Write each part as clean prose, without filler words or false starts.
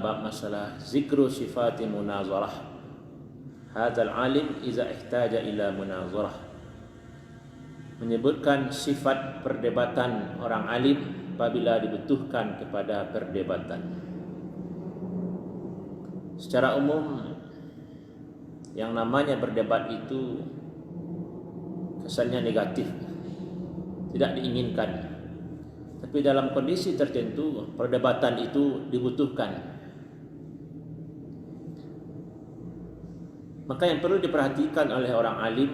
bab masalah zikru sifati munazarah. Hadzal alim iza ihtaja ila munazarah, menyebutkan sifat perdebatan orang alim apabila dibutuhkan kepada perdebatan. Secara umum, yang namanya berdebat itu kesannya negatif, tidak diinginkan. Tapi dalam kondisi tertentu, perdebatan itu dibutuhkan. Maka yang perlu diperhatikan oleh orang alim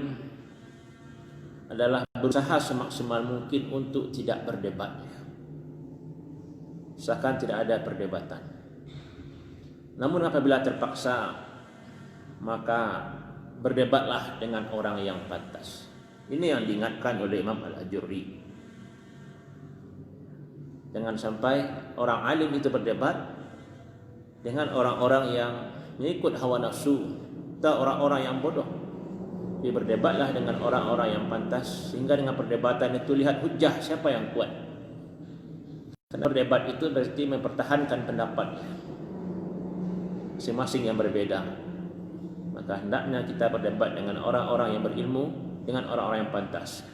adalah berusaha semaksimal mungkin untuk tidak berdebat, usahakan tidak ada perdebatan. Namun apabila terpaksa, maka berdebatlah dengan orang yang pantas. Ini yang diingatkan oleh Imam Al-Ajurri. Jangan sampai orang alim itu berdebat dengan orang-orang yang mengikut hawa nafsu atau orang-orang yang bodoh. Dia berdebatlah dengan orang-orang yang pantas, sehingga dengan perdebatan itu lihat hujah siapa yang kuat. Karena berdebat itu berarti mempertahankan pendapat masing-masing yang berbeda. Maka hendaknya kita berdebat dengan orang-orang yang berilmu, dengan orang-orang yang pantas.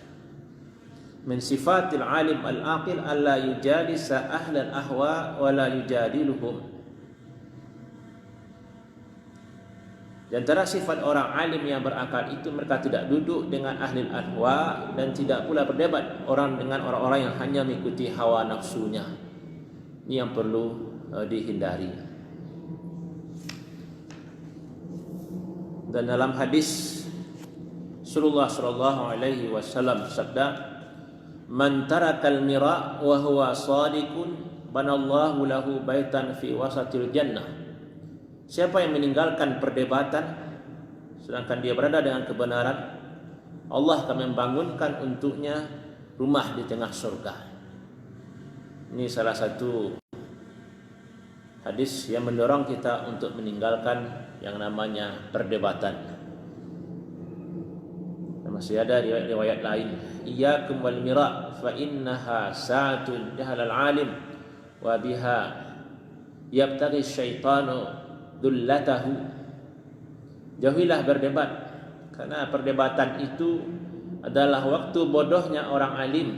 Min sifatil alim al-aqil alla yujalisa ahlal ahwa wa la yujadiluhum. Di antara sifat orang alim yang berakal itu, mereka tidak duduk dengan ahli ahwa dan tidak pula berdebat dengan orang-orang yang hanya mengikuti hawa nafsunya. Ini yang perlu dihindari. Dan dalam hadis Rasulullah sallallahu alaihi wasallam sabda, "Man tarakal mira wa huwa shadiqun banallahu lahu baitan fi wasatil jannah." Siapa yang meninggalkan perdebatan sedangkan dia berada dengan kebenaran, Allah akan membangunkan untuknya rumah di tengah surga. Ini salah satu hadis yang mendorong kita untuk meninggalkan yang namanya perdebatan. Masih ada riwayat lain, iyyakum wal mira fa innaha sa'atun jahalal alim wa biha yabtaghi syaitanu dullatahu. Jauhilah berdebat, karena perdebatan itu adalah waktu bodohnya orang alim,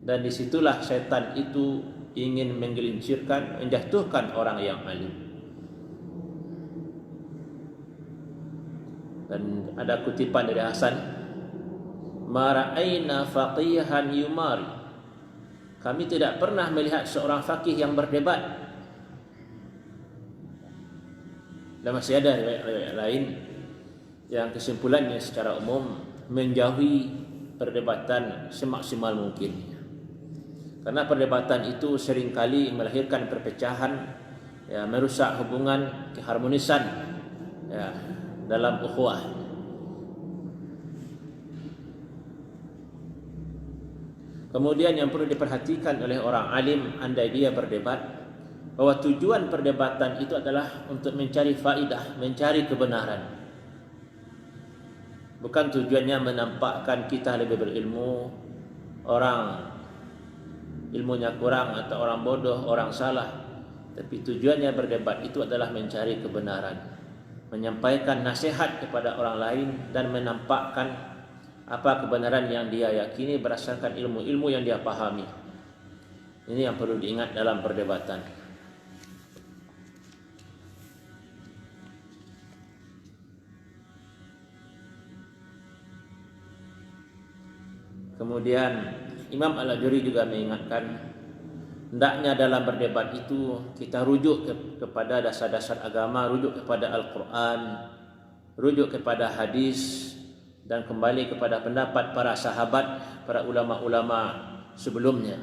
dan disitulah syaitan itu ingin menggelincirkan, menjatuhkan orang yang alim. Dan ada kutipan dari Hasan, "Ma ra'ayna faqihan yumari." Kami tidak pernah melihat seorang faqih yang berdebat. Dan masih ada riwayat lain yang kesimpulannya secara umum menjauhi perdebatan semaksimal mungkin. Karena perdebatan itu seringkali melahirkan perpecahan, ya, merusak hubungan, keharmonisan, ya, dalam ukhuwah. Kemudian yang perlu diperhatikan oleh orang alim andai dia berdebat, bahwa tujuan perdebatan itu adalah untuk mencari faidah, mencari kebenaran. Bukan tujuannya menampakkan kita lebih berilmu, orang ilmunya kurang, atau orang bodoh, orang salah. Tapi tujuannya berdebat itu adalah mencari kebenaran, menyampaikan nasihat kepada orang lain, dan menampakkan apa kebenaran yang dia yakini berdasarkan ilmu-ilmu yang dia pahami. Ini yang perlu diingat dalam perdebatan. Kemudian Imam Al-Ajurri juga mengingatkan, hendaknya dalam berdebat itu kita rujuk kepada dasar-dasar agama, rujuk kepada Al-Quran, rujuk kepada hadis, dan kembali kepada pendapat para sahabat, para ulama-ulama sebelumnya.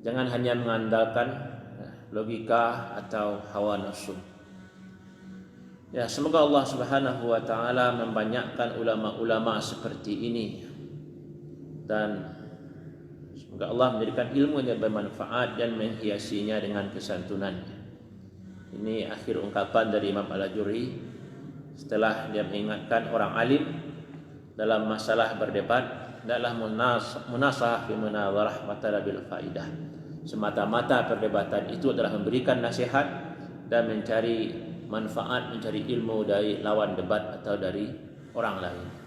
Jangan hanya mengandalkan logika atau hawa nafsu. Ya, semoga Allah Subhanahu wa taala membanyakkan ulama-ulama seperti ini, dan semoga Allah menjadikan ilmunya bermanfaat dan menghiasinya dengan kesantunan. Ini akhir ungkapan dari Imam Al-Ajurri setelah dia mengingatkan orang alim dalam masalah berdebat adalah munasahah fi munazarah wa talabil faidah. semata-mata perdebatan itu adalah memberikan nasihat dan mencari manfaat, mencari ilmu dari lawan debat atau dari orang lain.